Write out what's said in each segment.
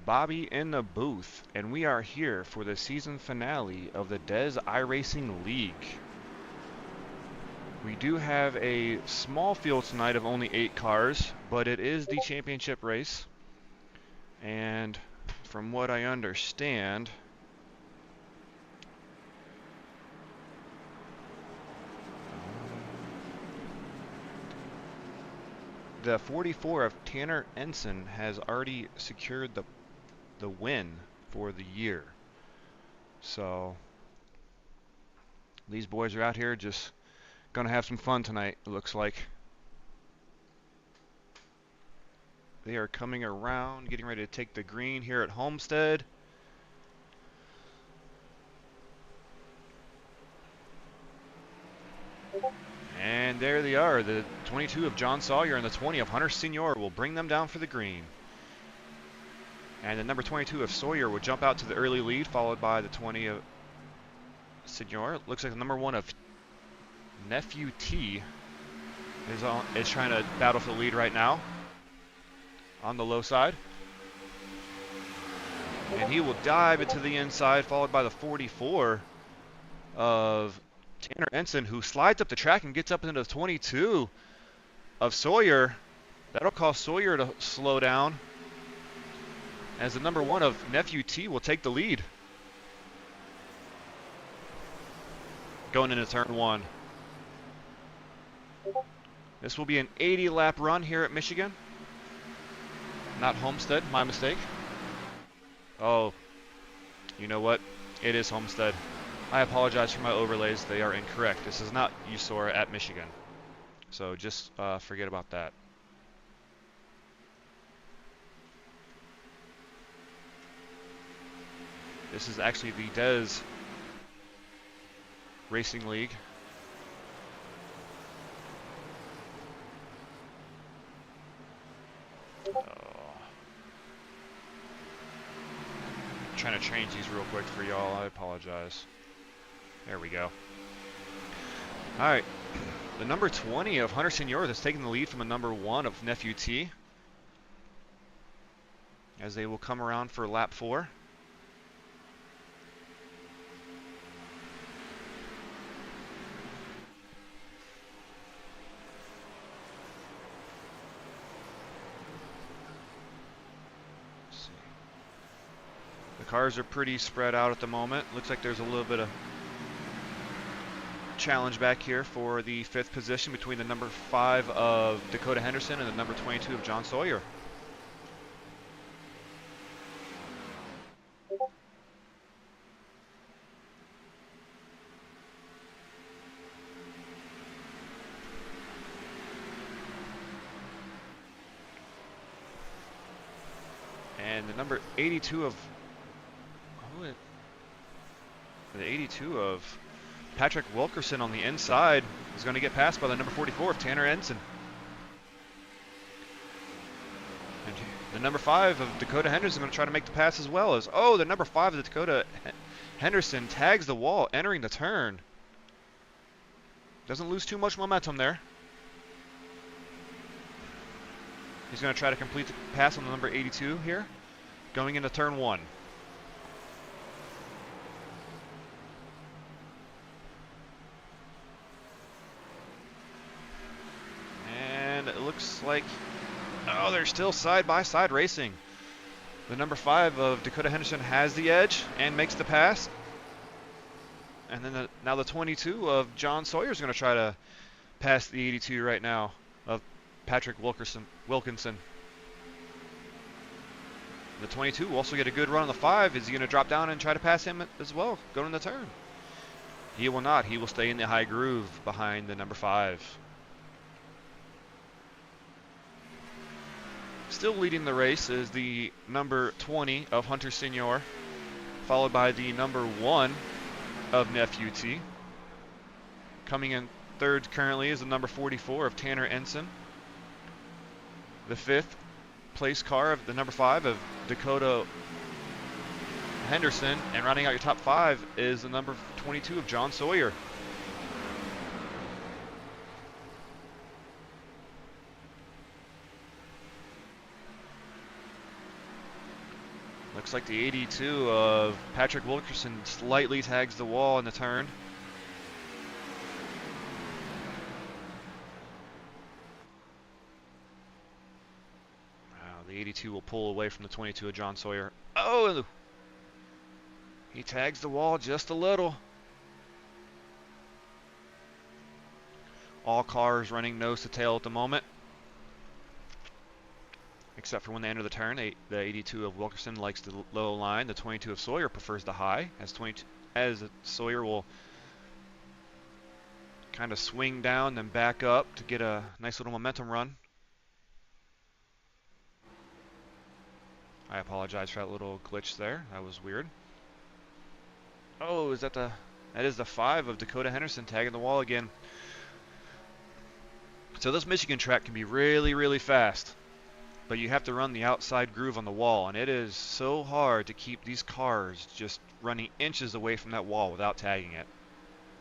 Bobby in the booth, and we are here for the season finale of the Dez iRacing League. We do have a small field tonight of only 8 cars, but it is the championship race. And from what I understand, the 44 of Tanner Ensign has already secured the win for the year. So these boys are out here just gonna have some fun tonight, it looks like. They are coming around, getting ready to take the green here at Homestead. And there they are. The 22 of John Sawyer and the 20 of Hunter Senior will bring them down for the green. And the number 22 of Sawyer will jump out to the early lead, followed by the 20 of Senior. Looks like the number 1 of Nephew T is trying to battle for the lead right now on the low side. And he will dive into the inside, followed by the 44 of Tanner Ensign, who slides up the track and gets up into the 22 of Sawyer. That'll cause Sawyer to slow down, as the number 1 of Nephew T will take the lead. Going into turn 1. This will be an 80-lap run here at Michigan. Not Homestead, my mistake. Oh, you know what? It is Homestead. I apologize for my overlays. They are incorrect. This is not Eusora at Michigan. So just forget about that. This is actually the Dez Racing League. Trying to change these real quick for y'all. I apologize. There we go. All right. The number 20 of Hunter Senior is taking the lead from the number 1 of Nephew T, as they will come around for lap 4. The cars are pretty spread out at the moment. Looks like there's a little bit of challenge back here for the 5th position between the number 5 of Dakota Henderson and the number 22 of John Sawyer. And the number 82 of Patrick Wilkerson on the inside is going to get passed by the number 44 of Tanner Ensign. And the number 5 of Dakota Henderson is going to try to make the pass as well. The number 5 of Dakota Henderson tags the wall, entering the turn. Doesn't lose too much momentum there. He's going to try to complete the pass on the number 82 here, going into turn 1. It looks like, they're still side-by-side racing. The number 5 of Dakota Henderson has the edge and makes the pass. And then now the 22 of John Sawyer is going to try to pass the 82 right now of Patrick Wilkinson. The 22 will also get a good run on the 5. Is he going to drop down and try to pass him as well, going in the turn? He will not. He will stay in the high groove behind the number 5. Still leading the race is the number 20 of Hunter Senior, followed by the number 1 of Nephew T. Coming in third currently is the number 44 of Tanner Ensign. The 5th place car of the number 5 of Dakota Henderson, and rounding out your top 5 is the number 22 of John Sawyer. Looks like the 82 of Patrick Wilkerson slightly tags the wall in the turn. Wow, the 82 will pull away from the 22 of John Sawyer. Oh! He tags the wall just a little. All cars running nose to tail at the moment, except for when they enter the turn. The 82 of Wilkerson likes the low line. The 22 of Sawyer prefers the high, as Sawyer will kind of swing down, then back up to get a nice little momentum run. I apologize for that little glitch there. That was weird. Oh, that is the 5 of Dakota Henderson tagging the wall again. So this Michigan track can be really, really fast, but you have to run the outside groove on the wall, and it is so hard to keep these cars just running inches away from that wall without tagging it,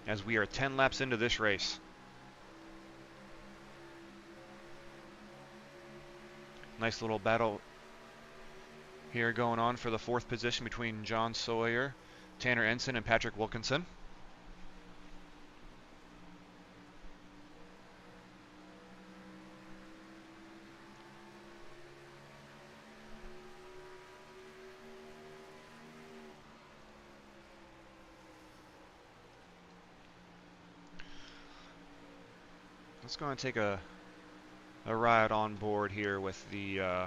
as we are 10 laps into this race. Nice little battle here going on for the 4th position between John Sawyer, Tanner Ensign, and Patrick Wilkinson. Let's go and take a ride on board here with the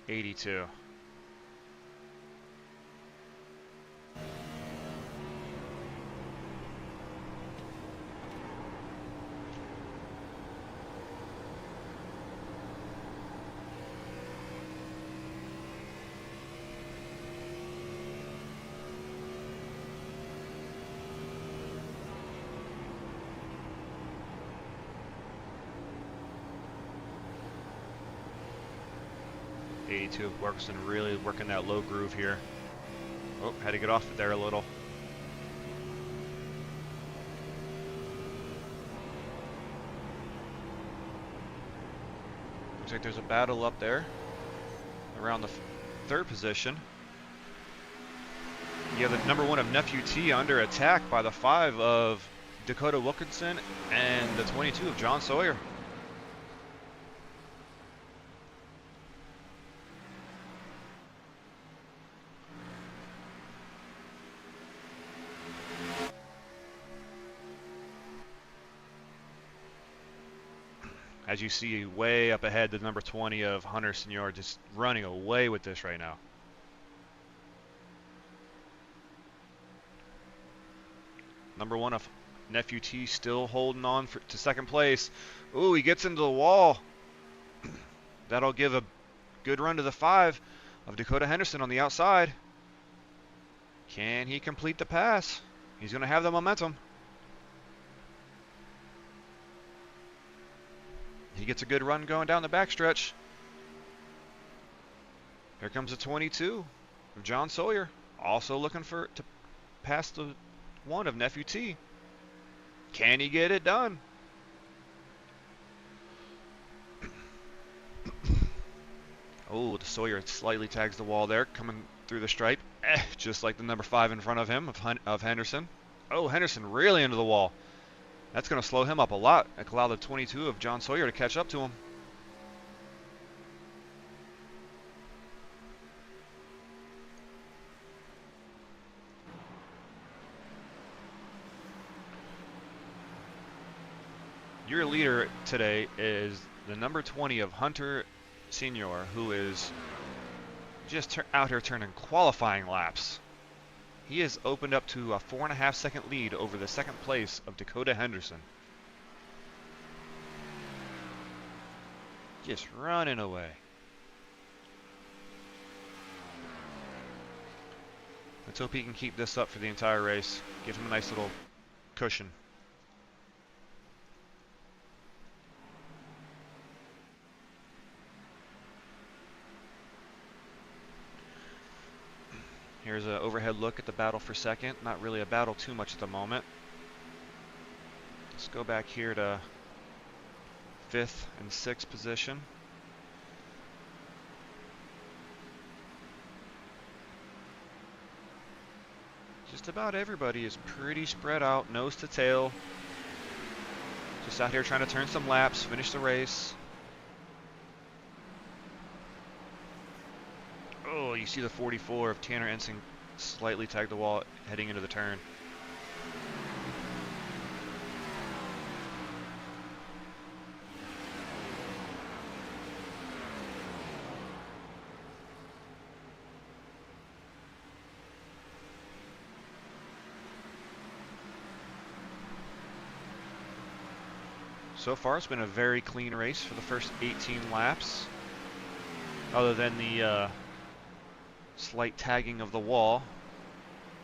82. Of Wilkerson really working that low groove here. Oh, had to get off it there a little. Looks like there's a battle up there around the 3rd position. You have the number 1 of Nephew T under attack by the 5 of Dakota Wilkinson and the 22 of John Sawyer. As you see way up ahead, the number 20 of Hunter Senior just running away with this right now. Number 1 of Nephew T still holding on to 2nd place. Ooh, he gets into the wall. That'll give a good run to the 5 of Dakota Henderson on the outside. Can he complete the pass? He's going to have the momentum. He gets a good run going down the backstretch. Here comes the 22 of John Sawyer, also looking to pass the 1 of Nephew T. Can he get it done? Oh, the Sawyer slightly tags the wall there, coming through the stripe, just like the number 5 in front of him of Henderson. Oh, Henderson really into the wall. That's going to slow him up a lot. That will allow the 22 of John Sawyer to catch up to him. Your leader today is the number 20 of Hunter Senior, who is just out here turning qualifying laps. He has opened up to a 4.5 second lead over the 2nd place of Dakota Henderson. Just running away. Let's hope he can keep this up for the entire race. Give him a nice little cushion. Here's an overhead look at the battle for 2nd. Not really a battle too much at the moment. Let's go back here to 5th and 6th position. just about everybody is pretty spread out, nose to tail. Just out here trying to turn some laps, finish the race. Oh, you see the 44 of Tanner Ensign slightly tagged the wall heading into the turn. So far, it's been a very clean race for the first 18 laps, other than the slight tagging of the wall.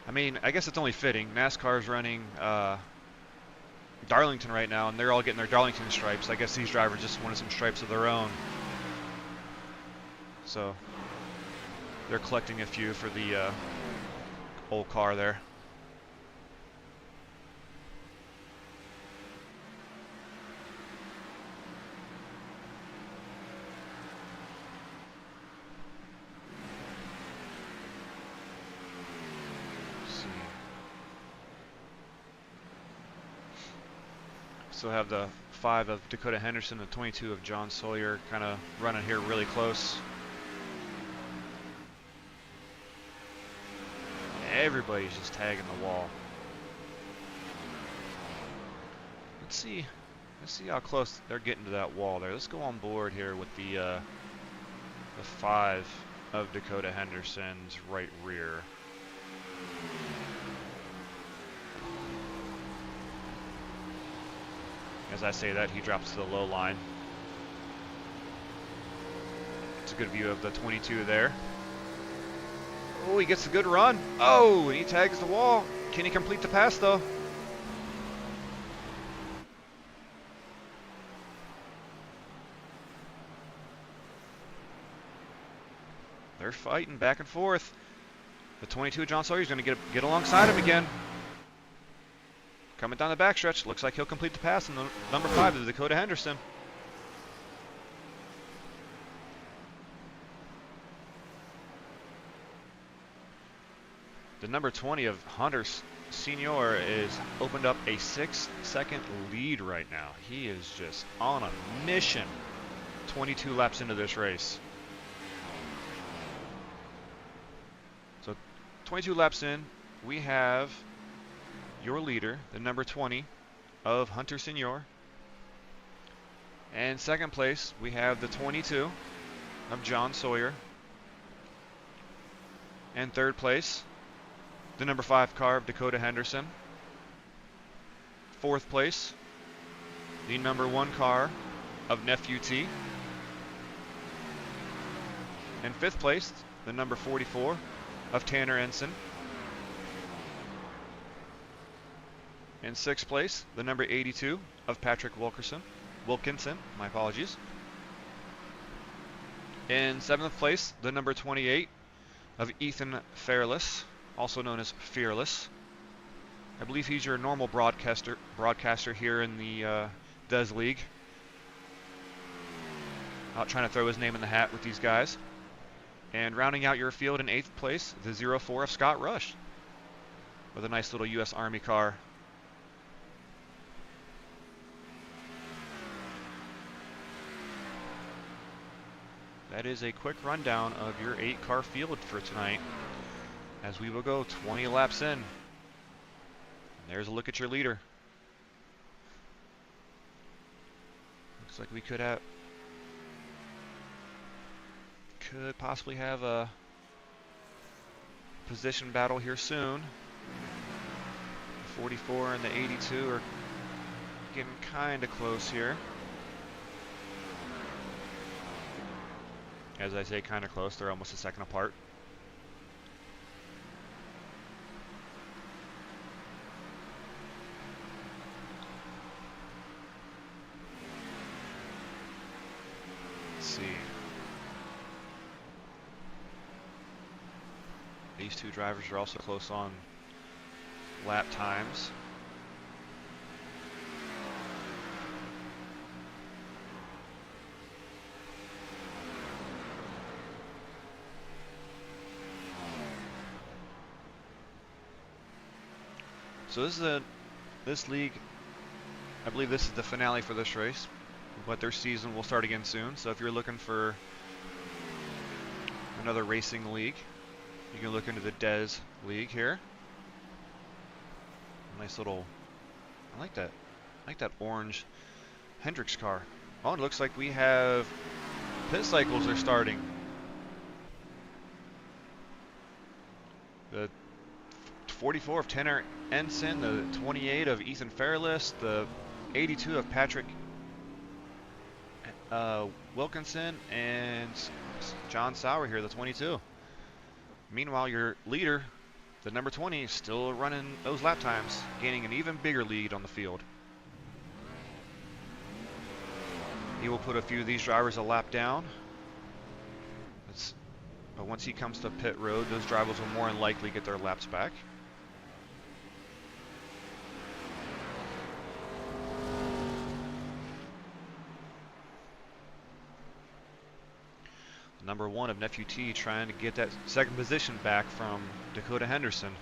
I mean, I guess it's only fitting. NASCAR's running Darlington right now, and they're all getting their Darlington stripes. I guess these drivers just wanted some stripes of their own. So they're collecting a few for the old car there. Still have the 5 of Dakota Henderson, the 22 of John Sawyer kind of running here really close. Everybody's just tagging the wall. Let's see how close they're getting to that wall there. Let's go on board here with the 5 of Dakota Henderson's right rear. As I say that, he drops to the low line. It's a good view of the 22 there. Oh, he gets a good run. Oh, and he tags the wall. Can he complete the pass, though? They're fighting back and forth. The 22, John Sawyer's going to get alongside him again. Coming down the backstretch, looks like he'll complete the pass in the number 5 of Dakota Henderson. The number 20 of Hunter Senior is opened up a 6-second lead right now. He is just on a mission 22 laps into this race. So 22 laps in, we have your leader, the number 20 of Hunter Senior. And second place, we have the 22 of John Sawyer. And third place, the number 5 car of Dakota Henderson. Fourth place, the number 1 car of Nephew T. And fifth place, the number 44 of Tanner Ensign. In sixth place, the number 82 of Patrick Wilkinson, my apologies. In seventh place, the number 28 of Ethan Fairless, also known as Fearless. I believe he's your normal broadcaster here in the Des League. Not trying to throw his name in the hat with these guys. And rounding out your field in 8th place, the 04 of Scott Rush, with a nice little U.S. Army car. That is a quick rundown of your 8-car field for tonight, as we will go 20 laps in. And there's a look at your leader. Looks like we could possibly have a position battle here soon. The 44 and the 82 are getting kind of close here. As I say, kind of close. They're almost a second apart. Let's see. These two drivers are also close on lap times. So this league, I believe this is the finale for this race, but their season will start again soon. So if you're looking for another racing league, you can look into the Des League here. Nice little, I like that orange Hendricks car. Oh, it looks like we have pit cycles are starting. The 44 of Tanner Ensign, the 28 of Ethan Fairless, the 82 of Patrick Wilkinson, and John Sauer here, the 22. Meanwhile, your leader, the number 20, is still running those lap times, gaining an even bigger lead on the field. He will put a few of these drivers a lap down. But once he comes to pit road, those drivers will more than likely get their laps back. Number 1 of Nephew T trying to get that second position back from Dakota Henderson.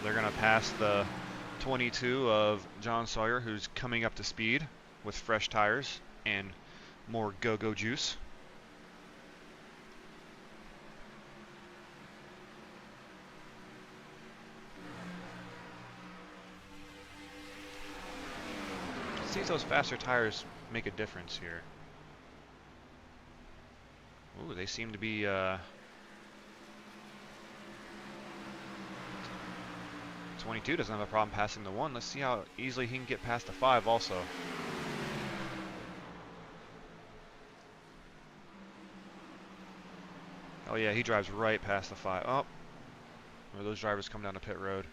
They're going to pass the 22 of John Sawyer, who's coming up to speed with fresh tires and more go-go juice. See if those faster tires make a difference here. Ooh, they seem to be 22 doesn't have a problem passing the 1. Let's see how easily he can get past the 5 also. Oh yeah, he drives right past the 5. Oh, where those drivers come down to pit road.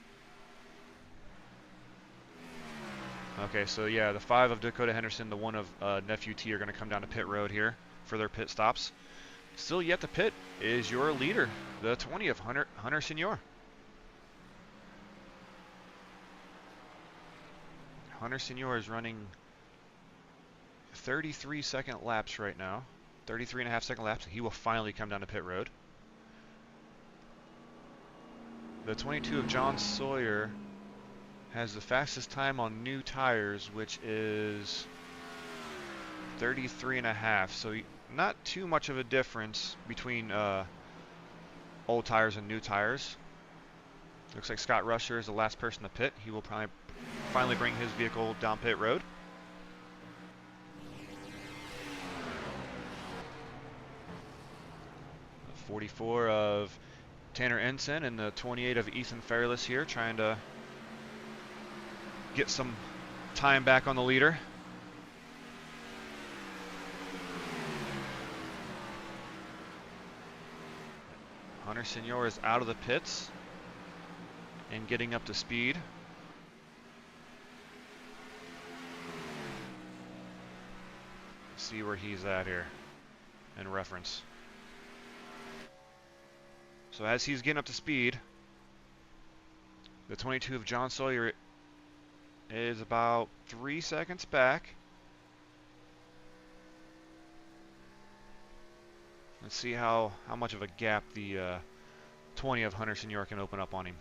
Okay, so yeah, the 5 of Dakota Henderson, the 1 of Nephew T are going to come down to pit road here for their pit stops. Still yet to pit is your leader, the 20 of Hunter Senior. Hunter Senior is running 33-second laps right now. 33.5-second laps. He will finally come down to pit road. The 22 of John Sawyer has the fastest time on new tires, which is 33.5. So not too much of a difference between old tires and new tires. Looks like Scott Rusher is the last person to pit. He will probably finally bring his vehicle down pit road. The 44 of Tanner Ensign and the 28 of Ethan Fairless here, trying to get some time back on the leader. Hunter Senior is out of the pits and getting up to speed. Let's see where he's at here in reference. So as he's getting up to speed, the 22 of John Sawyer is about 3 seconds back. Let's see how much of a gap the 20 of Hunter Senior can open up on him.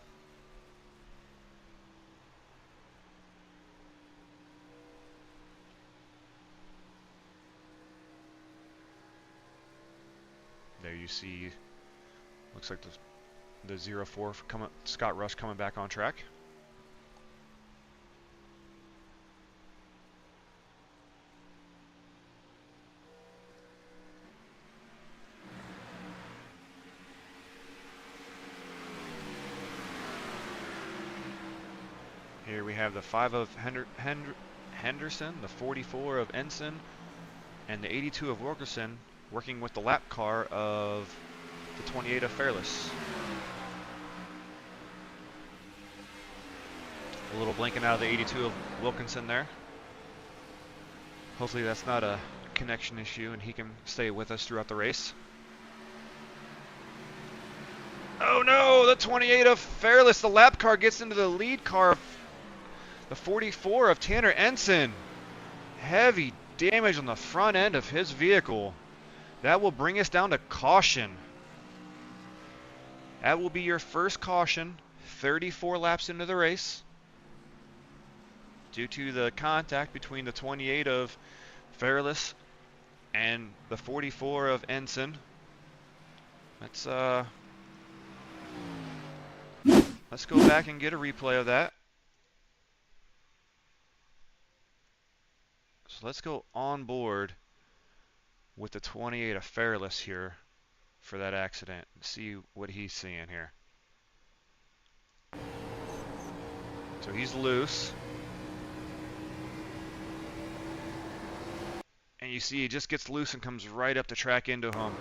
There you see, looks like the 04 Scott Rush coming back on track. Here we have the 5 of Henderson, the 44 of Ensign, and the 82 of Wilkerson working with the lap car of the 28 of Fairless. A little blinking out of the 82 of Wilkinson there. Hopefully that's not a connection issue and he can stay with us throughout the race. Oh no, the 28 of Fairless, the lap car gets into the lead car. The 44 of Tanner Ensign. Heavy damage on the front end of his vehicle. That will bring us down to caution. That will be your first caution, 34 laps into the race. Due to the contact between the 28 of Fairless and the 44 of Ensign. Let's go back and get a replay of that. So let's go on board with the 28 of Fairless here for that accident and see what he's seeing here. So he's loose. And you see he just gets loose and comes right up the track into him.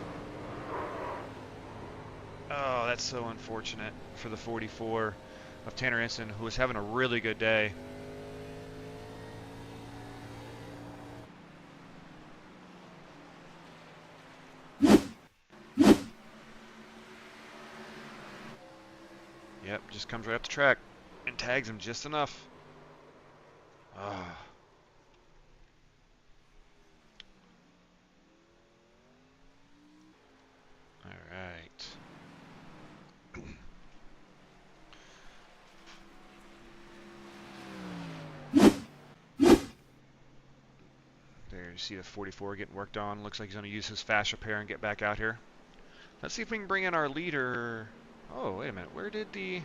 Oh, that's so unfortunate for the 44 of Tanner Ensign, who was having a really good day. Yep, just comes right up the track and tags him just enough. Ah. All right. There, you see the 44 getting worked on. Looks like he's going to use his fast repair and get back out here. Let's see if we can bring in our leader. Oh, wait a minute. Where did the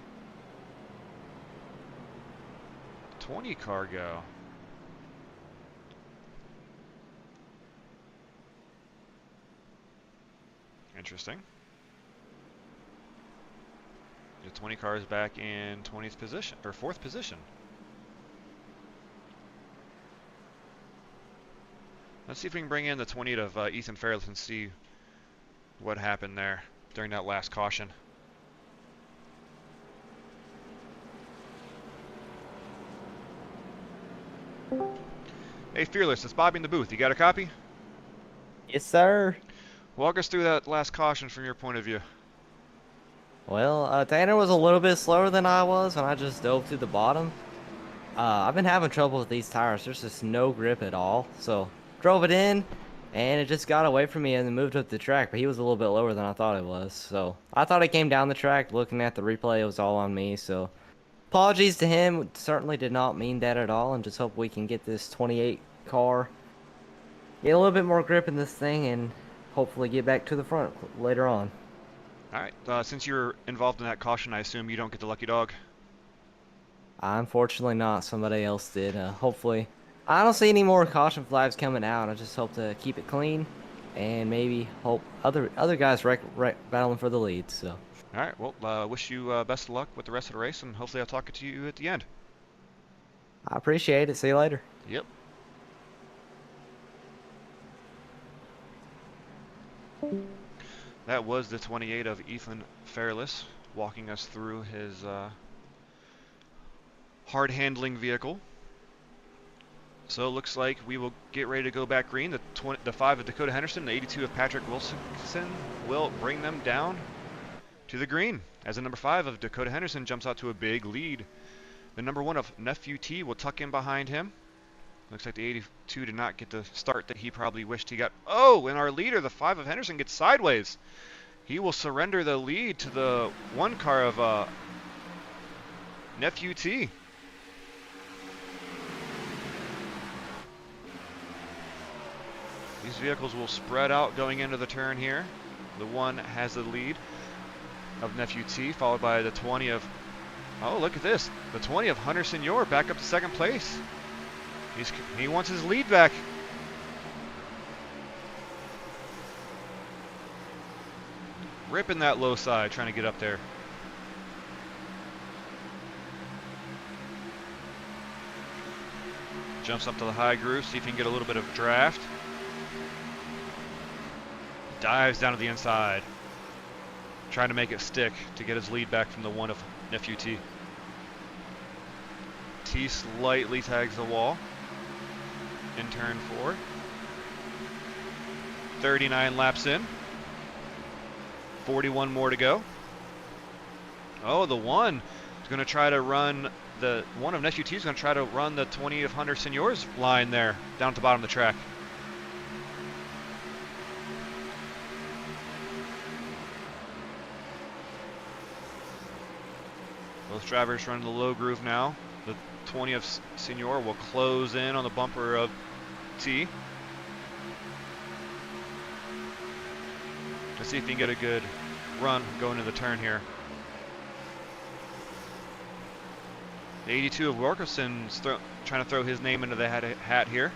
20 car go? Interesting. The 20 car is back in 20th position, or 4th position. Let's see if we can bring in the 20 of Ethan Fairless and see what happened there during that last caution. Hey Fearless, it's Bobby in the booth. You got a copy? Yes, sir. Walk us through that last caution from your point of view. Well, Tanner was a little bit slower than I was, and I just dove to the bottom. I've been having trouble with these tires. There's just no grip at all. So, drove it in, and it just got away from me and then moved up the track. But he was a little bit lower than I thought it was. So, I thought he came down the track. Looking at the replay, it was all on me. So, apologies to him. Certainly did not mean that at all, and just hope we can get this 28 car, get a little bit more grip in this thing, and hopefully get back to the front later on. All right. Since you're involved in that caution, I assume you don't get the lucky dog. Unfortunately not. Somebody else did. Hopefully. I don't see any more caution flags coming out. I just hope to keep it clean and maybe hope other guys battling for the lead. So. All right. Well, wish you best of luck with the rest of the race, and hopefully I'll talk to you at the end. I appreciate it. See you later. Yep. That was the 28 of Ethan Fairless walking us through his hard-handling vehicle. So it looks like we will get ready to go back green. The 5 of Dakota Henderson, the 82 of Patrick Wilson will bring them down to the green as the number 5 of Dakota Henderson jumps out to a big lead. The number 1 of Nephew T will tuck in behind him. Looks like the 82 did not get the start that he probably wished he got. Oh, and our leader, the 5 of Henderson, gets sideways. He will surrender the lead to the 1 car of Nephew T. These vehicles will spread out going into the turn here. The 1 has the lead of Nephew T, followed by the 20 of, oh, look at this. The 20 of Hunter Senior back up to 2nd place. He wants his lead back. Ripping that low side, trying to get up there. Jumps up to the high groove, see if he can get a little bit of draft. Dives down to the inside. Trying to make it stick to get his lead back from the 1 of Nephew T. T slightly tags the wall in turn 4. 39 laps in. 41 more to go. Oh, the 1 is going to try to run, the 1 of Nephew T is going to try to run the 20 of Hunter Senior's line there down at the bottom of the track. Both drivers running the low groove now. The 20 of Senor will close in on the bumper of T. Let's see if he can get a good run going into the turn here. The 82 of Wilkerson's trying to throw his name into the hat here.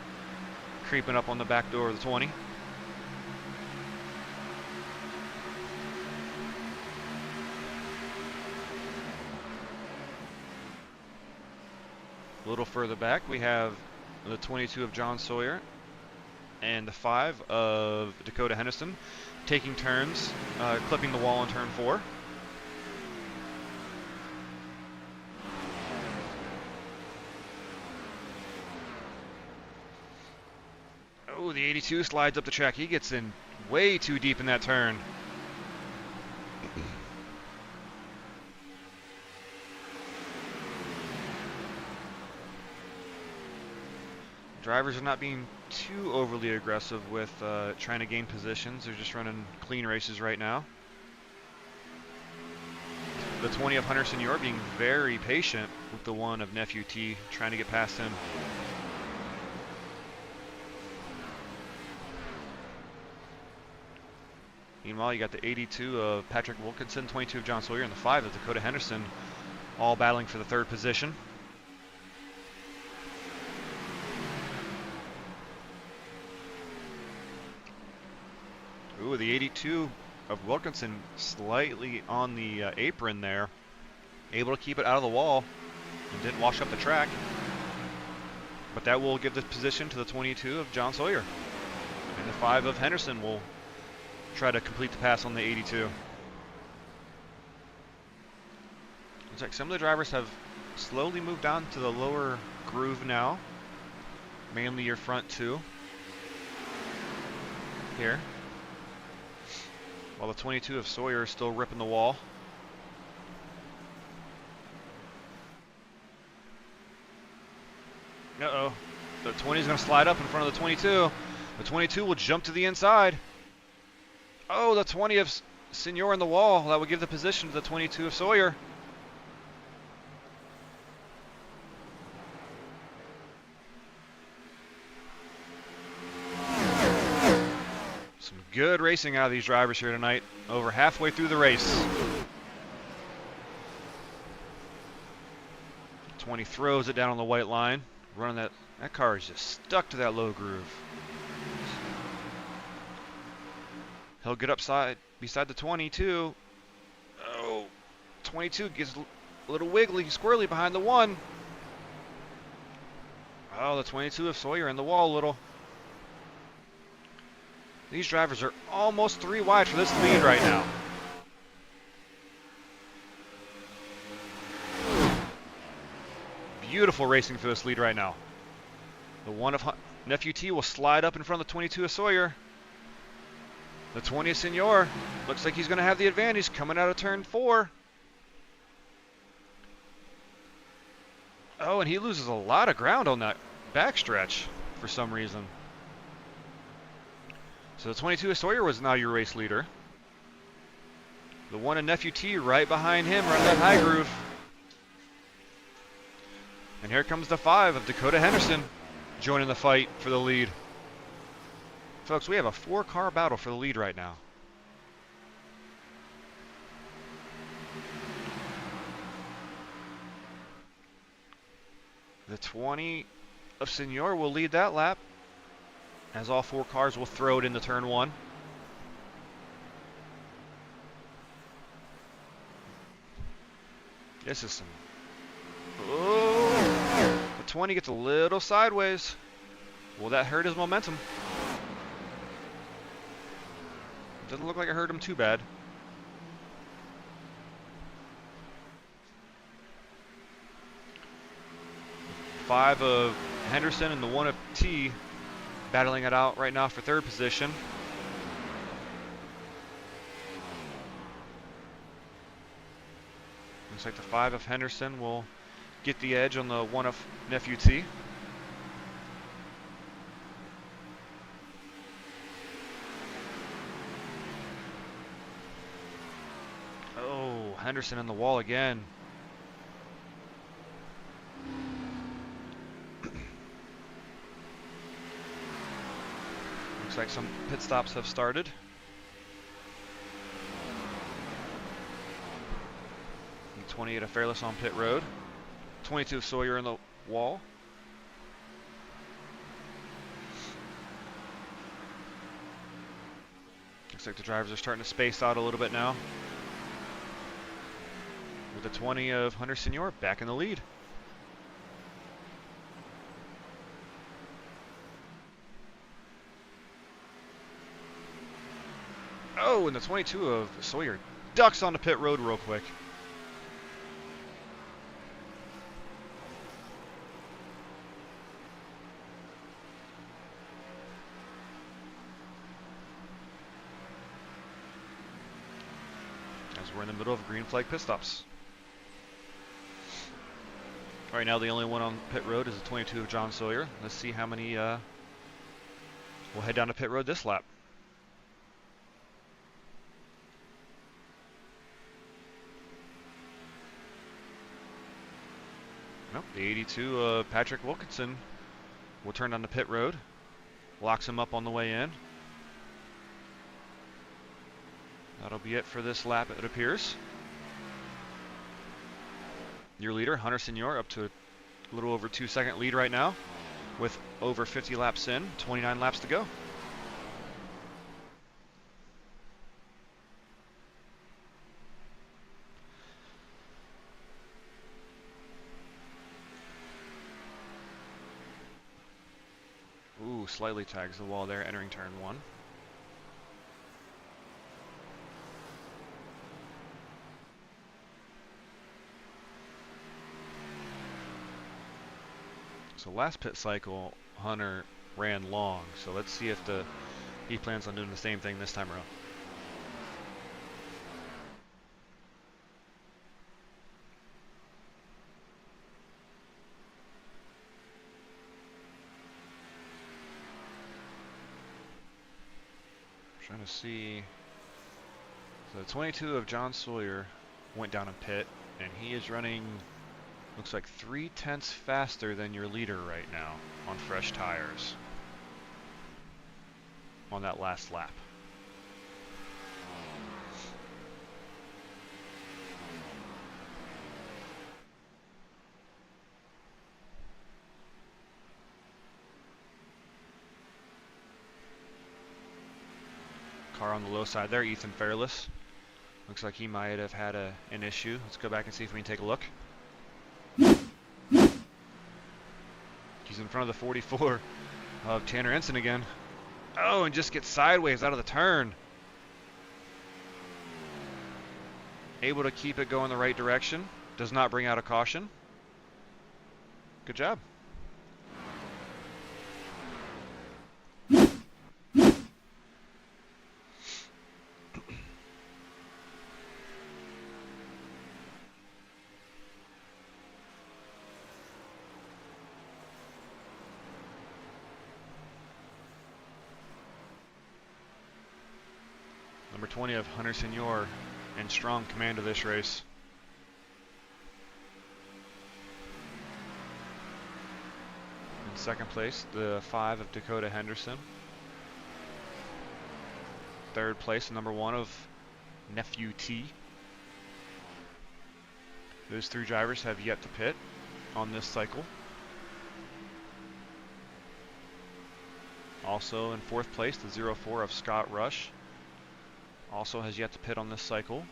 Creeping up on the back door of the 20. A little further back, we have the 22 of John Sawyer and the 5 of Dakota Henderson taking turns, clipping the wall in turn 4. Oh, the 82 slides up the track. He gets in way too deep in that turn. Drivers are not being too overly aggressive with trying to gain positions. They're just running clean races right now. The 20 of Hunter Senor being very patient with the 1 of Nephew T, trying to get past him. Meanwhile, you got the 82 of Patrick Wilkinson, 22 of John Sawyer, and the 5 of Dakota Henderson, all battling for the 3rd position. Ooh, the 82 of Wilkinson slightly on the apron there. Able to keep it out of the wall and didn't wash up the track. But that will give the position to the 22 of John Sawyer. And the 5 of Henderson will try to complete the pass on the 82. Looks like some of the drivers have slowly moved on to the lower groove now. Mainly your front 2 here. While the 22 of Sawyer is still ripping the wall. Uh-oh. The 20 is going to slide up in front of the 22. The 22 will jump to the inside. Oh, the 20 of Senor in the wall. That would give the position to the 22 of Sawyer. Some good racing out of these drivers here tonight. Over halfway through the race. 20 throws it down on the white line. Running that car is just stuck to that low groove. He'll get upside beside the 22. Oh, 22 gets a little wiggly, squirrely behind the 1. Oh, the 22 of Sawyer in the wall a little. These drivers are almost 3 wide for this lead right now. Beautiful racing for this lead right now. The 1 of Nephew T will slide up in front of the 22 of Sawyer. The 20 of Senor looks like he's going to have the advantage coming out of turn 4. Oh, and he loses a lot of ground on that backstretch for some reason. So the 22 of Sawyer was now your race leader. The 1 of Nephew T right behind him, running that high groove. And here comes the 5 of Dakota Henderson joining the fight for the lead. Folks, we have a 4-car battle for the lead right now. The 20 of Senor will lead that lap, as all 4 cars will throw it into turn 1. This is some... Oh! The 20 gets a little sideways. Will that hurt his momentum? Doesn't look like it hurt him too bad. The 5 of Henderson and the 1 of T battling it out right now for 3rd position. Looks like the 5 of Henderson will get the edge on the 1 of Nephew T. Oh, Henderson in the wall again. like some pit stops have started. The 28 of Fairless on pit road. 22 of Sawyer in the wall. Looks like the drivers are starting to space out a little bit now. With the 20 of Hunter Senior back in the lead. Oh, and the 22 of Sawyer ducks onto pit road real quick. As we're in the middle of green flag pit stops. Right now, the only one on pit road is the 22 of John Sawyer. Let's see how many will head down to pit road this lap. Nope, the 82 of Patrick Wilkinson will turn down to pit road. Locks him up on the way in. That'll be it for this lap, it appears. Your leader, Hunter Senior, up to a little over 2-second lead right now with over 50 laps in, 29 laps to go. Ooh, slightly tags the wall there, entering turn 1. So last pit cycle, Hunter ran long. So let's see if he plans on doing the same thing this time around. Trying to see. So the 22 of John Sawyer went down in pit, and he is running, looks like 0.3 faster than your leader right now on fresh tires on that last lap. Car on the low side there, Ethan Fairless. Looks like he might have had an issue. Let's go back and see if we can take a look. He's in front of the 44 of Tanner Ensign again. Oh, and just gets sideways out of the turn. Able to keep it going the right direction. Does not bring out a caution. Good job. Number 20 of Hunter Senior in strong command of this race. In second place, the 5 of Dakota Henderson. Third place, number 1 of Nephew T. Those 3 drivers have yet to pit on this cycle. Also in 4th place, the 04 of Scott Rush. Also has yet to pit on this cycle.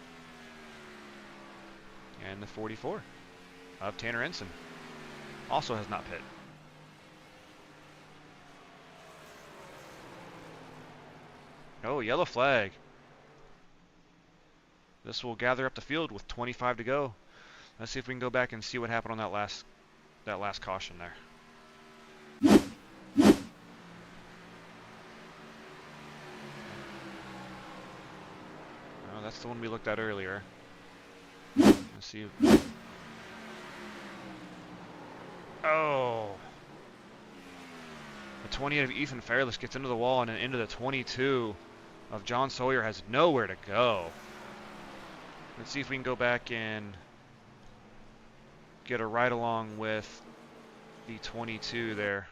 And the 44 of Tanner Ensign also has not pit. Oh, yellow flag. This will gather up the field with 25 to go. Let's see if we can go back and see what happened on that last caution there. That's the one we looked at earlier. Let's see. Oh. The 28 of Ethan Fairless gets into the wall, and then into the 22 of John Sawyer has nowhere to go. Let's see if we can go back and get a ride along with the 22 there.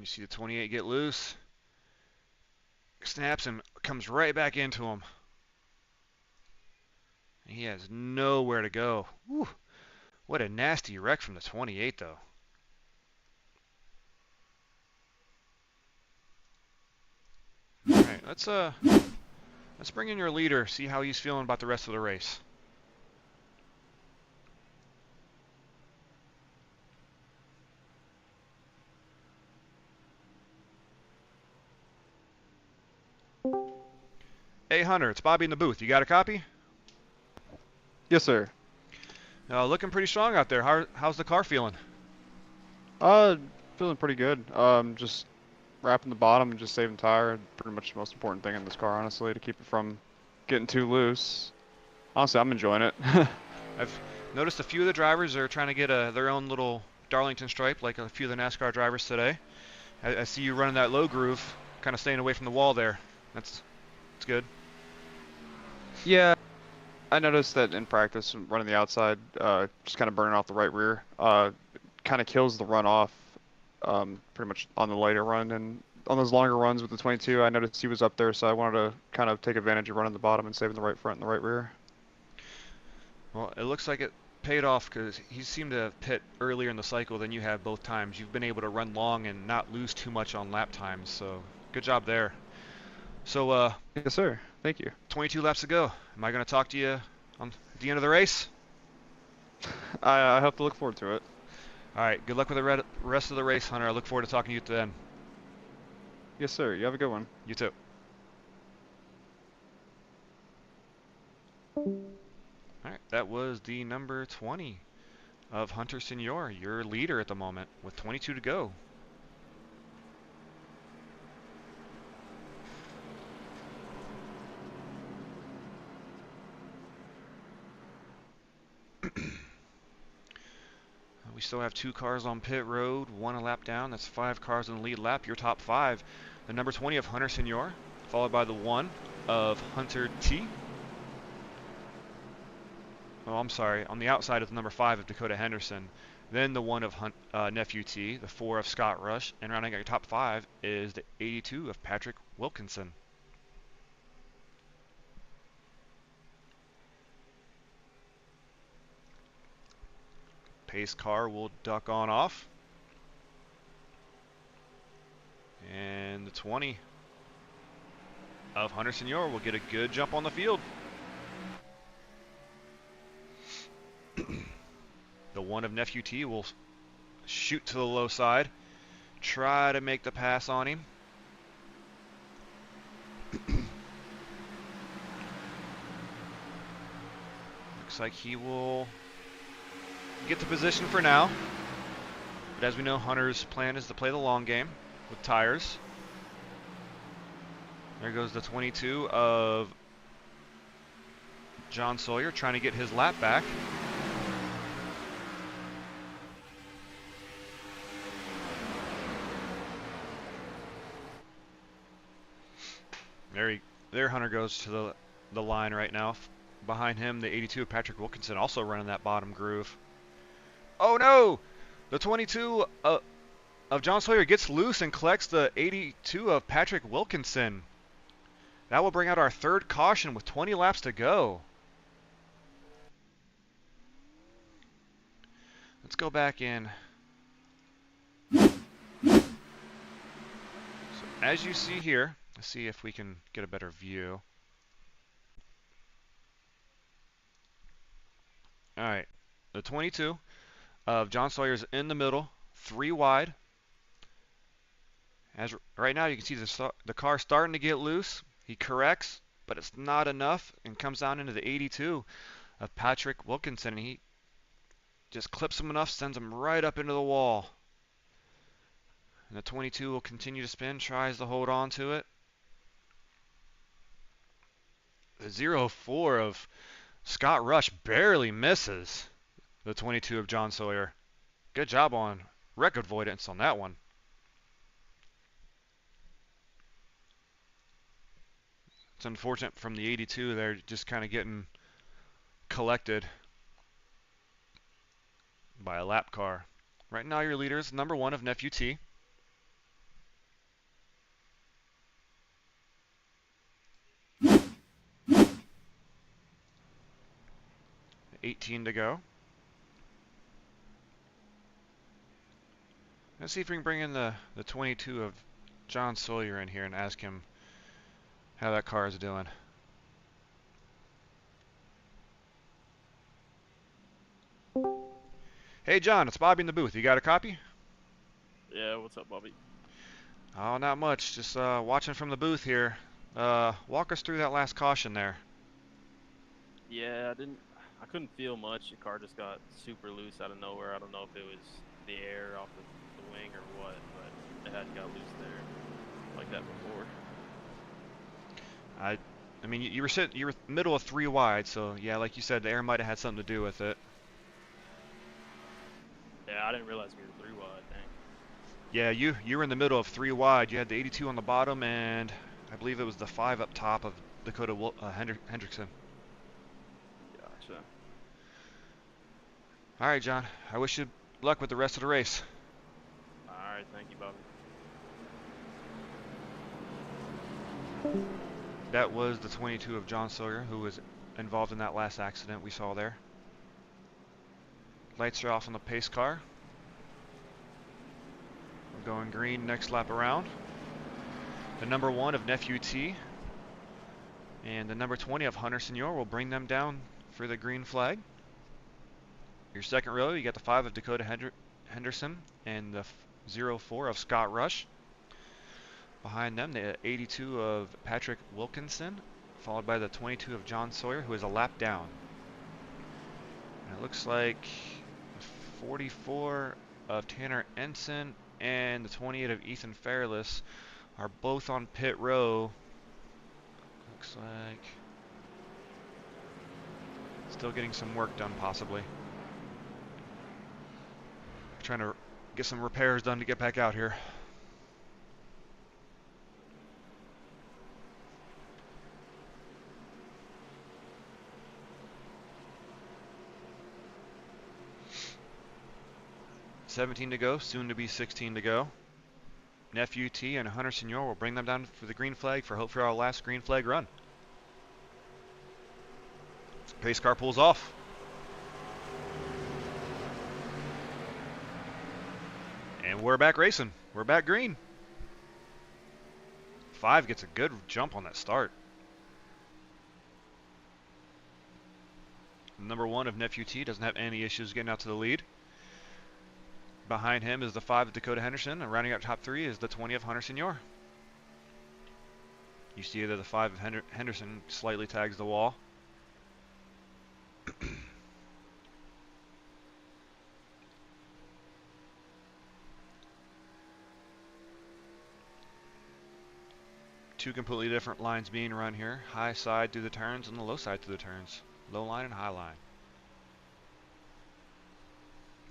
You see the 28 get loose. Snaps and comes right back into him. He has nowhere to go. Whew. What a nasty wreck from the 28, though. All right, let's bring in your leader. See how he's feeling about the rest of the race. Hey Hunter, it's Bobby in the booth. You got a copy? Yes, sir. Looking pretty strong out there. How's the car feeling? Uh, Feeling pretty good. Just wrapping the bottom and just saving tire. Pretty much the most important thing in this car, honestly, to keep it from getting too loose. Honestly, I'm enjoying it. I've noticed a few of the drivers are trying to get their own little Darlington stripe, like a few of the NASCAR drivers today. I see you running that low groove, kind of staying away from the wall there. That's good. Yeah, I noticed that in practice, running the outside, just kind of burning off the right rear, kind of kills the run off, pretty much on the later run. And on those longer runs with the 22, I noticed he was up there, so I wanted to kind of take advantage of running the bottom and saving the right front and the right rear. Well, it looks like it paid off because he seemed to pit earlier in the cycle than you have both times. You've been able to run long and not lose too much on lap times, so good job there. So, Yes, sir. Thank you. 22 laps to go. Am I going to talk to you at the end of the race? I have to look forward to it. All right, good luck with the rest of the race, Hunter. I look forward to talking to you at the end. Yes, sir. You have a good one. You too. All right, that was the number 20 of Hunter Senior, your leader at the moment, with 22 to go. We still have 2 cars on pit road, 1 a lap down. That's 5 cars in the lead lap. Your top 5, the number 20 of Hunter Senior, followed by the 1 of Hunter T. Oh, I'm sorry. On the outside of the number 5 of Dakota Henderson. Then the 1 of Nephew T, the 4 of Scott Rush. And rounding out your top 5 is the 82 of Patrick Wilkinson. Pace car will duck on off. And the 20 of Hunter Senior will get a good jump on the field. The 1 of Nephew T will shoot to the low side, try to make the pass on him. Looks like he will get the position for now. But as we know, Hunter's plan is to play the long game with tires. There goes the 22 of John Sawyer trying to get his lap back. There Hunter goes to the line right now. Behind him, the 82 of Patrick Wilkinson also running that bottom groove. Oh no! The 22 of John Sawyer gets loose and collects the 82 of Patrick Wilkinson. That will bring out our 3rd caution with 20 laps to go. Let's go back in. So as you see here, let's see if we can get a better view. All right, the 22 of John Sawyer's in the middle, 3 wide. As right now you can see the car starting to get loose. He corrects, but it's not enough and comes down into the 82 of Patrick Wilkinson. And he just clips him enough, sends him right up into the wall. And the 22 will continue to spin, tries to hold on to it. The 04 of Scott Rush barely misses the 22 of John Sawyer. Good job on wreck avoidance on that one. It's unfortunate from the 82, they're just kind of getting collected by a lap car. Right now your leader is number 1 of Nephew T. 18 to go. Let's see if we can bring in the 22 of John Sawyer in here and ask him how that car is doing. Hey John, it's Bobby in the booth. You got a copy? Yeah, what's up, Bobby? Oh, not much. Just watching from the booth here. Walk us through that last caution there. Yeah, I couldn't feel much. The car just got super loose out of nowhere. I don't know if it was the air off the wing or what, but it had got loose there like that before. I mean, you were middle of 3 wide, so yeah, like you said, the air might have had something to do with it. Yeah, I didn't realize we were 3 wide. Dang. Yeah, you were in the middle of 3 wide. You had the 82 on the bottom, and I believe it was the 5 up top of Dakota Hendrickson. Gotcha. All right, John. I wish you luck with the rest of the race. All right, thank you, Bobby. That was the 22 of John Sawyer, who was involved in that last accident we saw there. Lights are off on the pace car. We're going green next lap around. The number 1 of Nephew T and the number 20 of Hunter Senior will bring them down for the green flag. Your second row, you got the 5 of Dakota Henderson and the 04 of Scott Rush. Behind them, the 82 of Patrick Wilkinson, followed by the 22 of John Sawyer, who is a lap down. And it looks like the 44 of Tanner Ensign and the 28 of Ethan Fairless are both on pit row. Looks like still getting some work done, possibly. Trying to get some repairs done to get back out here. $17 to go, soon to be 16 to go. Nephew T and Hunter Senior will bring them down for the green flag for hopefully our last green flag run. Pace car pulls off. And we're back racing. We're back green. 5 gets a good jump on that start. Number 1 of Nephew T doesn't have any issues getting out to the lead. Behind him is the 5 of Dakota Henderson, and rounding out top 3 is the 20 of Hunter Senior. You see that the 5 of Henderson slightly tags the wall. Two completely different lines being run here. High side through the turns and the low side through the turns. Low line and high line.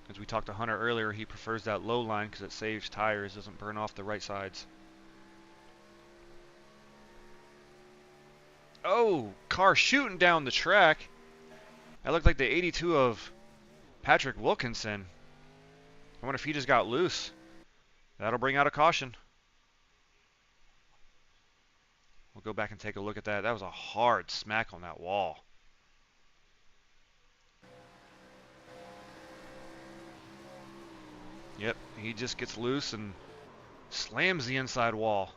As we talked to Hunter earlier, he prefers that low line because it saves tires, doesn't burn off the right sides. Oh, car shooting down the track. That looked like the 82 of Patrick Wilkinson. I wonder if he just got loose. That'll bring out a caution. We'll go back and take a look at that. That was a hard smack on that wall. Yep, he just gets loose and slams the inside wall.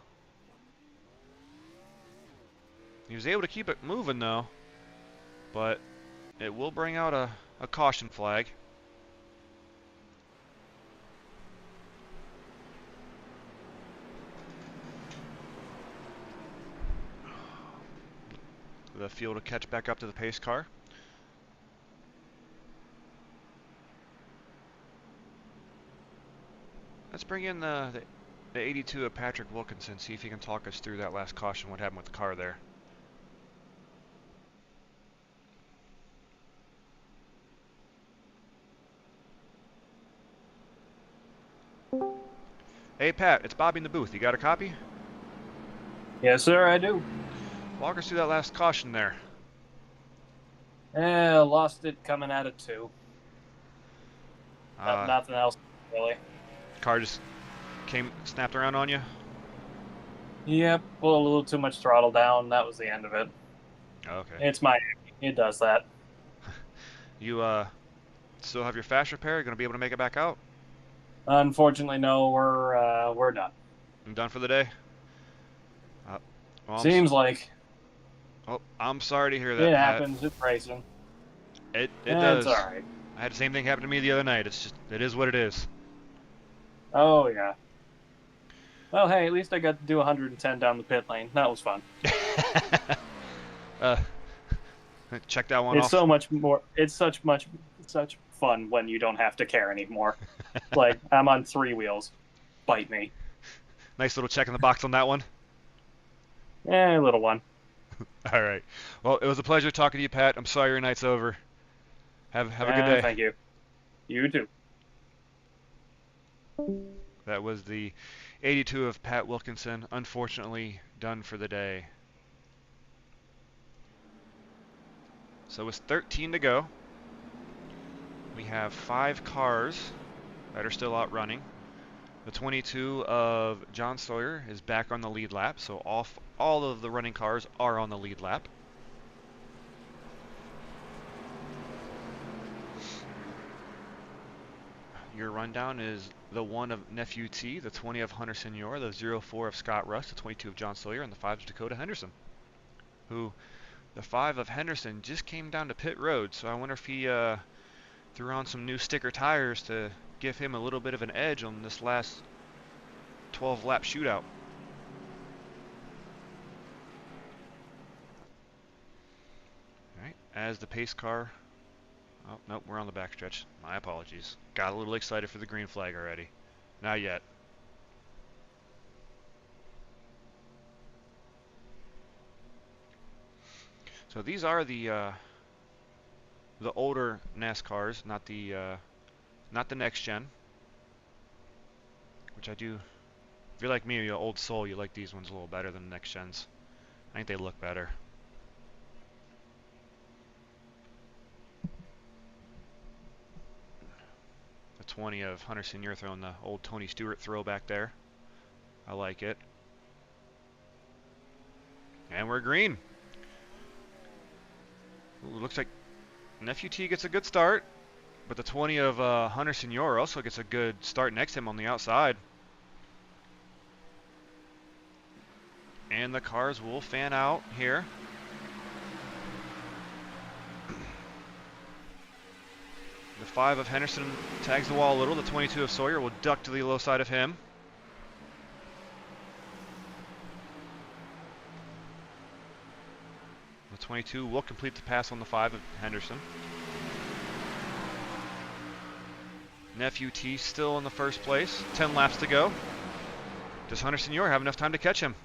He was able to keep it moving though, but it will bring out a caution flag. The field will catch back up to the pace car. Let's bring in the 82 of Patrick Wilkinson, see if he can talk us through that last caution, what happened with the car there. Hey Pat, it's Bobby in the booth. You got a copy? Yes, sir, I do. Walk us through that last caution there. Lost it coming out of 2. Nothing else, really. Car just snapped around on you? Yep, pulled a little too much throttle down. That was the end of it. Okay. It does that. You still have your fast repair? Going to be able to make it back out? Unfortunately, no. We're done. I'm done for the day. Well, Seems like I'm sorry to hear that, it Pat. happens. It's racing. It It's all does. right. I had the same thing happen to me the other night. It is what it is. Oh yeah. Well, hey, at least I got to do 110 down the pit lane. That was fun. uh, check that one It's off. so much more. It's such fun when you don't have to care anymore. Like I'm on 3 wheels. Bite me. Nice little check in the box on that one. Little one. All right. Well, it was a pleasure talking to you, Pat. I'm sorry your night's over. Have a good day. Thank you. You too. That was the 82 of Pat Wilkinson, unfortunately done for the day. So with 13 to go, we have 5 cars that are still out running. The 22 of John Sawyer is back on the lead lap, so all of the running cars are on the lead lap. Your rundown is the 1 of Nephew T, the 20 of Hunter Senior, the 04 of Scott Russ, the 22 of John Sawyer, and the 5 of Dakota Henderson, who the 5 of Henderson just came down to pit road, so I wonder if he threw on some new sticker tires to give him a little bit of an edge on this last 12-lap shootout. Alright, as the pace car... Oh, nope, we're on the backstretch. My apologies. Got a little excited for the green flag already. Not yet. So these are the older NASCARs, not the next gen. Which I do. If you're like me, you're old soul, you like these ones a little better than the next gens. I think they look better. The 20 of Hunter Senior throwing the old Tony Stewart throw back there. I like it. And we're green. Ooh, looks like Nephew T gets a good start, but the 20 of Hunter Senior also gets a good start next to him on the outside. And the cars will fan out here. The 5 of Henderson tags the wall a little. The 22 of Sawyer will duck to the low side of him. The 22 will complete the pass on the 5 of Henderson. Nephew T still in the first place. 10 laps to go. Does Hunter Senior have enough time to catch him?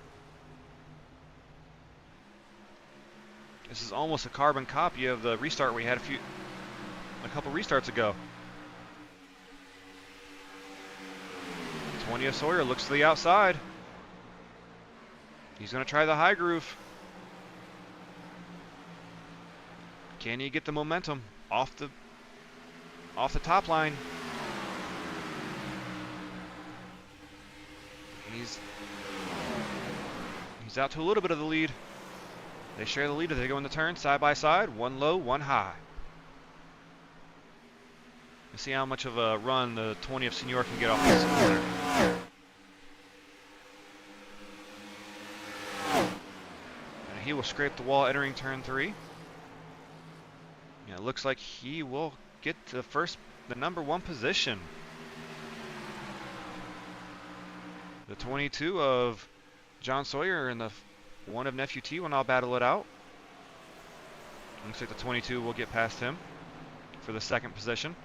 This is almost a carbon copy of the restart we had a couple restarts ago. 20 of Sawyer looks to the outside. He's going to try the high groove. Can he get the momentum off the top line? He's out to a little bit of the lead. They share the lead as they go in the turn side by side, one low, one high. Let's see how much of a run the 20 of Senior can get off this corner. And he will scrape the wall entering turn 3. Yeah, it looks like he will get the number 1 position. The 22 of John Sawyer and the 1 of Nephew T will now battle it out. Looks like the 22 will get past him for the 2nd position.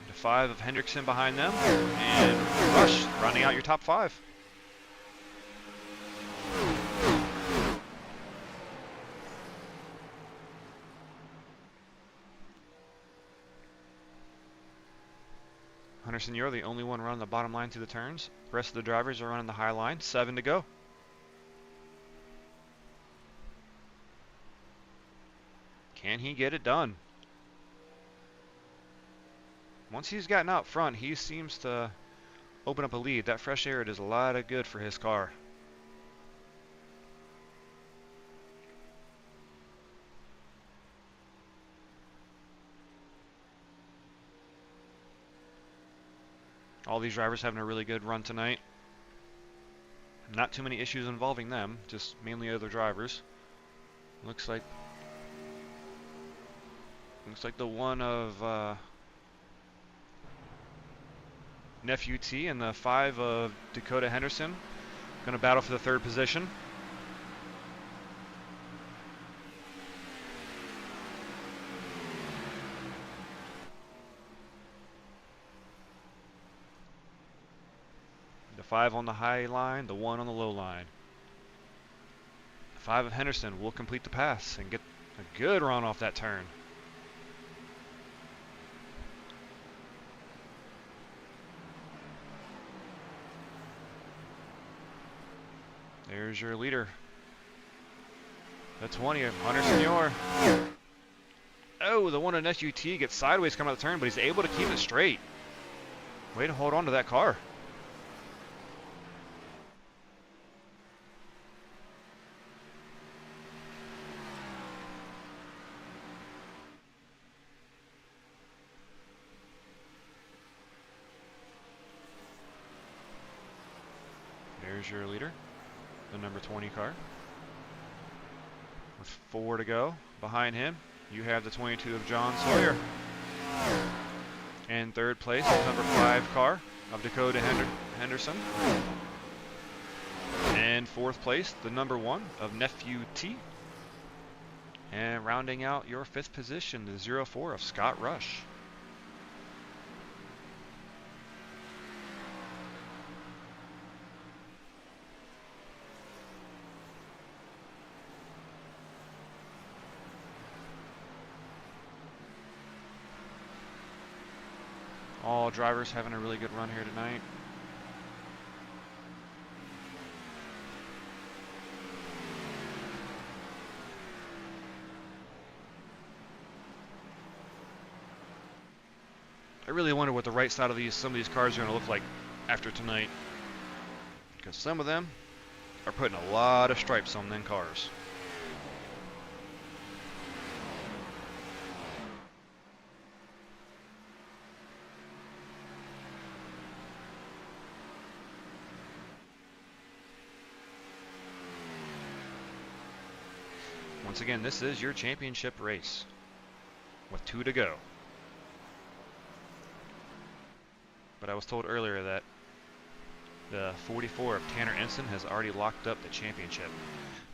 The 5 of Hendrickson behind them, and Rush rounding out your top 5. Hunter Senior, the only one running the bottom line through the turns. The rest of the drivers are running the high line. 7 to go. Can he get it done? Once he's gotten out front, he seems to open up a lead. That fresh air does a lot of good for his car. All these drivers having a really good run tonight. Not too many issues involving them, just mainly other drivers. Looks like the one of Nephew T and the 5 of Dakota Henderson going to battle for the 3rd position. The 5 on the high line, the 1 on the low line. The 5 of Henderson will complete the pass and get a good run off that turn. There's your leader. The 20 of Hunter Senior. Oh, the 1 of SUT gets sideways coming out the turn, but he's able to keep it straight. Way to hold on to that car. There's your leader, the number 20 car. With 4 to go behind him, you have the 22 of John Sawyer. In 3rd place, the number 5 car of Dakota Henderson. And 4th place, the number 1 of Nephew T. And rounding out your 5th position, the 04 of Scott Rush. All drivers having a really good run here tonight. I really wonder what the right side of some of these cars are going to look like after tonight, because some of them are putting a lot of stripes on them cars. Once again, this is your championship race with 2 to go. But I was told earlier that the 44 of Tanner Ensign has already locked up the championship.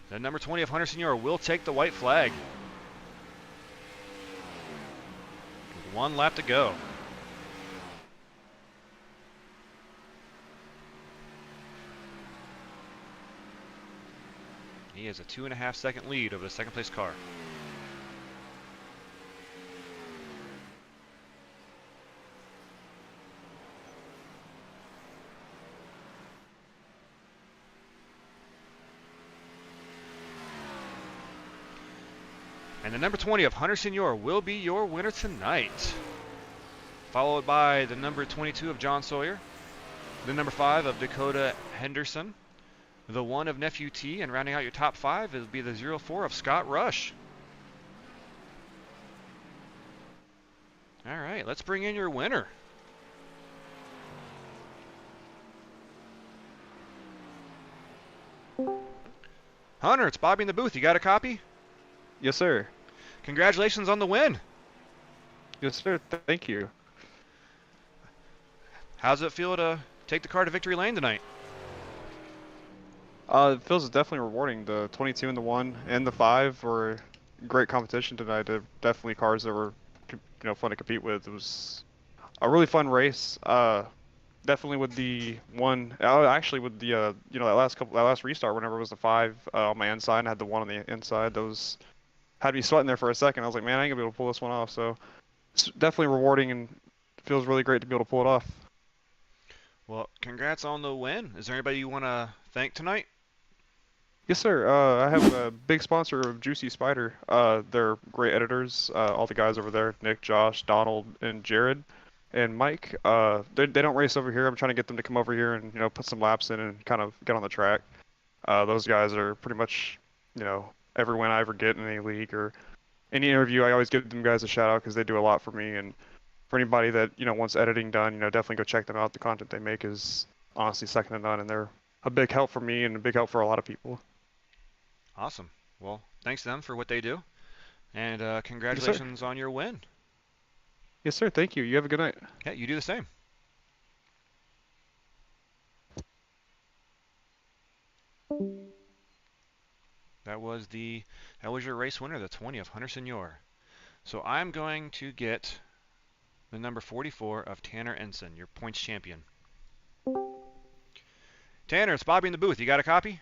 The number 20 of Hunter Senior will take the white flag. With 1 lap to go. He has a 2.5 second lead over the 2nd place car. And the number 20 of Hunter Senior will be your winner tonight. Followed by the number 22 of John Sawyer, the number 5 of Dakota Henderson, the 1 of Nephew T, and rounding out your top 5 will be the 04 of Scott Rush. All right, let's bring in your winner. Hunter, it's Bobby in the booth. You got a copy? Yes, sir. Congratulations on the win. Yes, sir. Thank you. How's it feel to take the car to victory lane tonight? It feels definitely rewarding. The 22 and the 1 and the 5 were great competition tonight. They're definitely cars that were, fun to compete with. It was a really fun race. Definitely with the 1, actually with the that last restart, whenever it was the 5 on my inside, and I had the 1 on the inside. Those had me sweating there for a second. I was like, man, I ain't gonna be able to pull this one off. So it's definitely rewarding and feels really great to be able to pull it off. Well, congrats on the win. Is there anybody you want to thank tonight? Yes, sir. I have a big sponsor of Juicy Spider. They're great editors. All the guys over there, Nick, Josh, Donald, and Jared, and Mike. They don't race over here. I'm trying to get them to come over here and put some laps in and kind of get on the track. Those guys are pretty much every win I ever get in any league or any interview, I always give them guys a shout out because they do a lot for me, and for anybody that wants editing done, definitely go check them out. The content they make is honestly second to none, and they're a big help for me and a big help for a lot of people. Awesome. Well, thanks to them for what they do, and Yes, sir. congratulations on your win. Yes, sir. Thank you. You have a good night. Yeah, you do the same. That was your race winner, the 20 of Hunter Senior. So I'm going to get the number 44 of Tanner Ensign, your points champion. Tanner, it's Bobby in the booth. You got a copy?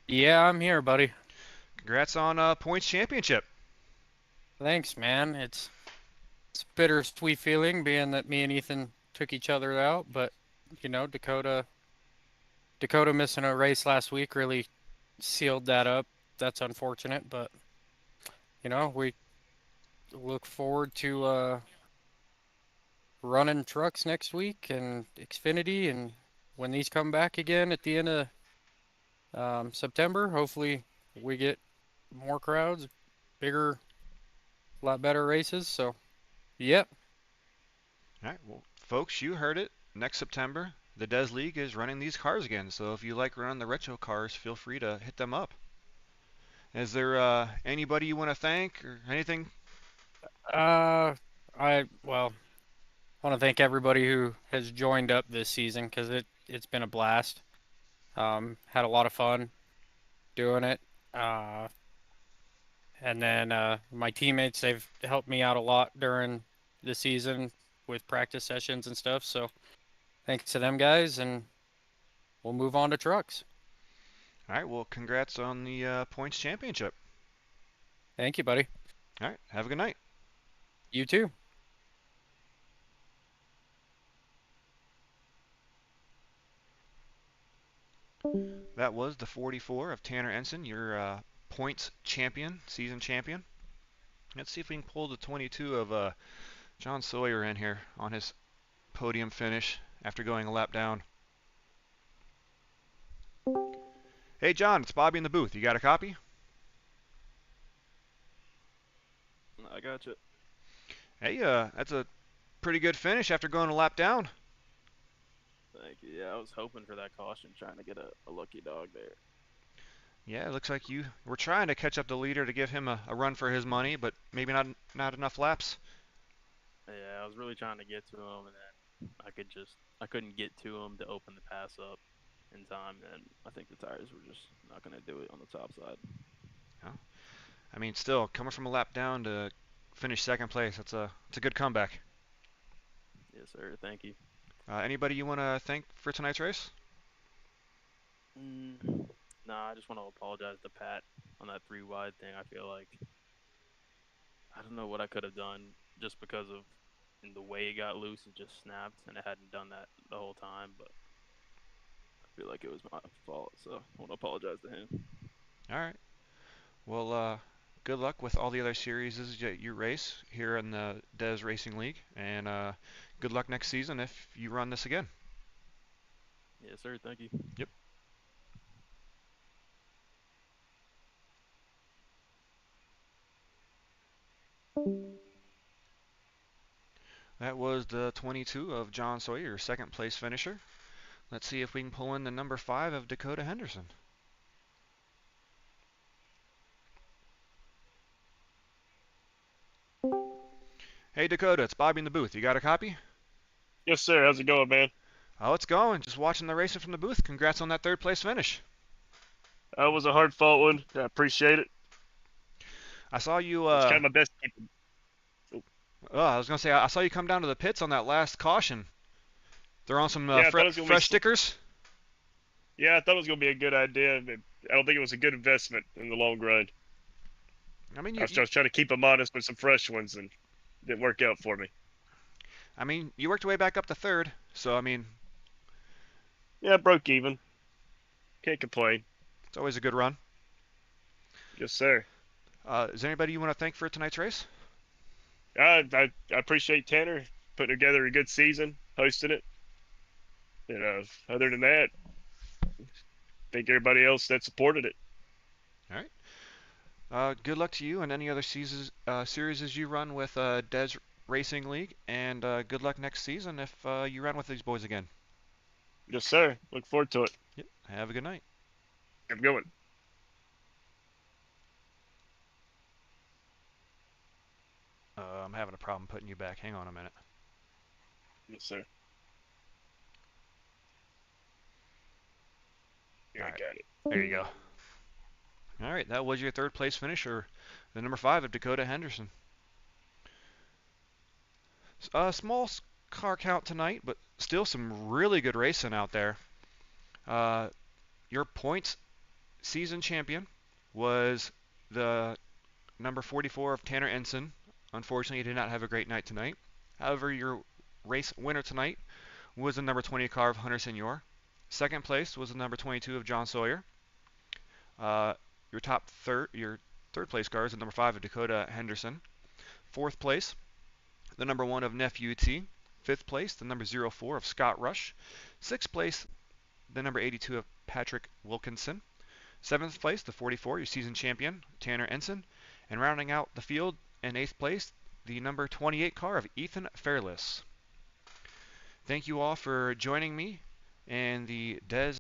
Yeah, I'm here, buddy. Congrats on points championship. Thanks, man. It's a bittersweet feeling being that me and Ethan took each other out, but Dakota missing a race last week really sealed that up. That's unfortunate, but we look forward to running trucks next week and Xfinity, and when these come back again at the end of September, hopefully we get more crowds, bigger, a lot better races. So, yep. All right, well, folks, you heard it. Next September, the Des League is running these cars again. So if you like running the retro cars, feel free to hit them up. Is there anybody you want to thank or anything? I want to thank everybody who has joined up this season because it's been a blast. Had a lot of fun doing it. And then my teammates, they've helped me out a lot during the season with practice sessions and stuff. So thanks to them guys, and we'll move on to trucks. All right, well, congrats on the points championship. Thank you, buddy. All right, have a good night. You too. That was the 44 of Tanner Ensign, your points champion, season champion. Let's see if we can pull the 22 of John Sawyer in here on his podium finish after going a lap down. Hey, John, it's Bobby in the booth. You got a copy? I got you. Hey, that's a pretty good finish after going a lap down. Thank you. Yeah, I was hoping for that caution, trying to get a lucky dog there. Yeah, it looks like you were trying to catch up the leader to give him a run for his money, but maybe not enough laps. Yeah, I was really trying to get to him, and then I couldn't get to him to open the pass up in time, and I think the tires were just not going to do it on the top side. I mean, still coming from a lap down to finish second place, it's a good comeback. Yes, sir. Thank you. Anybody you want to thank for tonight's race? Nah, I just want to apologize to Pat on that 3 wide thing. I feel like I don't know what I could have done just because of in the way it got loose. It just snapped, and it hadn't done that the whole time. But I feel like it was my fault, so I want to apologize to him. All right. Well, good luck with all the other series you race here in the Des Racing League, and good luck next season if you run this again. Yes, sir. Thank you. Yep. That was the 22 of John Sawyer, second place finisher. Let's see if we can pull in the number 5 of Dakota Henderson. Hey Dakota, it's Bobby in the booth. You got a copy? Yes, sir. How's it going, man? Oh, it's going. Just watching the racing from the booth. Congrats on that third place finish. That was a hard fought one. I appreciate it. I saw you. It's kind of my best. I was gonna say I saw you come down to the pits on that last caution. They're on some Yeah, I thought it was gonna be fresh stickers. Yeah, I thought it was going to be a good idea, but I don't think it was a good investment in the long run. I mean, I was trying to keep them honest with some fresh ones, and it didn't work out for me. I mean, you worked your way back up to third, so I mean, Yeah, broke even. Can't complain. it's always a good run. Yes, sir. Is there anybody you want to thank for tonight's race? I appreciate Tanner putting together a good season, hosting it. Other than that, thank everybody else that supported it. All right. Good luck to you and any other series you run with Des Racing League, and good luck next season if you run with these boys again. Yes, sir. Look forward to it. Yep. Have a good night. Have a good one. I'm having a problem putting you back. Hang on a minute. Yes, sir. Yeah, I Alright. got it. There you go. All right, that was your third place finisher, the number 5 of Dakota Henderson. Small car count tonight, but still some really good racing out there. Your points season champion was the number 44 of Tanner Ensign. Unfortunately, he did not have a great night tonight. However, your race winner tonight was the number 20 car of Hunter Senior. Second place was the number 22 of John Sawyer. Your third place car is the number 5 of Dakota Henderson. Fourth place, the number 1 of Neff UT. Fifth place, the number 04 of Scott Rush. Sixth place, the number 82 of Patrick Wilkinson. Seventh place, the 44, your season champion, Tanner Ensign. And rounding out the field in eighth place, the number 28 car of Ethan Fairless. Thank you all for joining me and the Des